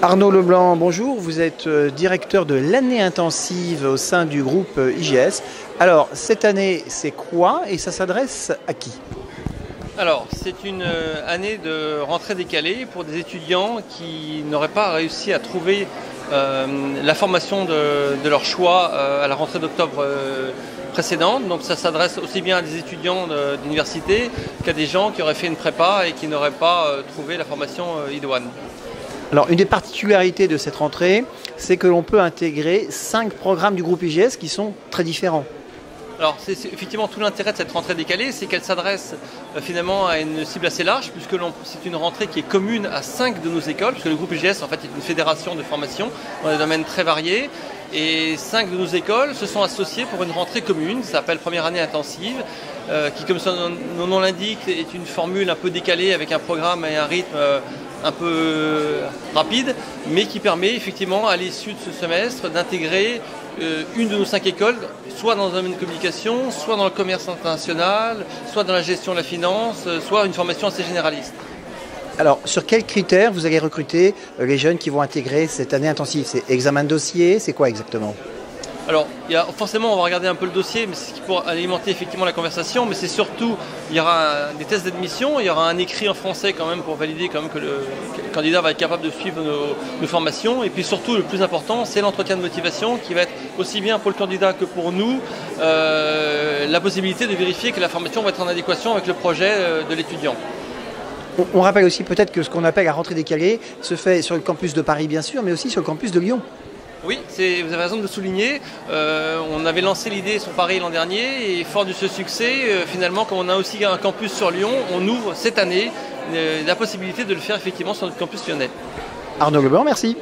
Arnaud Leblanc, bonjour. Vous êtes directeur de l'année intensive au sein du groupe IGS. Alors, cette année, c'est quoi et ça s'adresse à qui? Alors, c'est une année de rentrée décalée pour des étudiants qui n'auraient pas réussi à trouver la formation de leur choix à la rentrée d'octobre précédente. Donc ça s'adresse aussi bien à des étudiants d'université qu'à des gens qui auraient fait une prépa et qui n'auraient pas trouvé la formation idoine. Alors, une des particularités de cette rentrée, c'est que l'on peut intégrer 5 programmes du groupe IGS qui sont très différents. Alors c'est effectivement tout l'intérêt de cette rentrée décalée, c'est qu'elle s'adresse finalement à une cible assez large, puisque c'est une rentrée qui est commune à 5 de nos écoles, puisque le groupe IGS en fait est une fédération de formation dans des domaines très variés, et 5 de nos écoles se sont associées pour une rentrée commune, ça s'appelle première année intensive, qui comme son nom l'indique est une formule un peu décalée avec un programme et un rythme un peu rapide, mais qui permet effectivement à l'issue de ce semestre d'intégrer une de nos 5 écoles, soit dans le domaine de communication, soit dans le commerce international, soit dans la gestion de la finance, soit une formation assez généraliste. Alors, sur quels critères vous allez recruter les jeunes qui vont intégrer cette année intensive? C'est examen de dossier, c'est quoi exactement? Alors, forcément, on va regarder un peu le dossier, mais c'est pour alimenter effectivement la conversation, mais c'est surtout, il y aura des tests d'admission, il y aura un écrit en français quand même pour valider quand même que le candidat va être capable de suivre nos formations, et puis surtout, le plus important, c'est l'entretien de motivation qui va être aussi bien pour le candidat que pour nous, la possibilité de vérifier que la formation va être en adéquation avec le projet de l'étudiant. On rappelle aussi peut-être que ce qu'on appelle la rentrée décalée se fait sur le campus de Paris, bien sûr, mais aussi sur le campus de Lyon. Oui, vous avez raison de le souligner. On avait lancé l'idée sur Paris l'an dernier et fort de ce succès, finalement, comme on a aussi un campus sur Lyon, on ouvre cette année la possibilité de le faire effectivement sur notre campus lyonnais. Arnaud Leblanc, merci.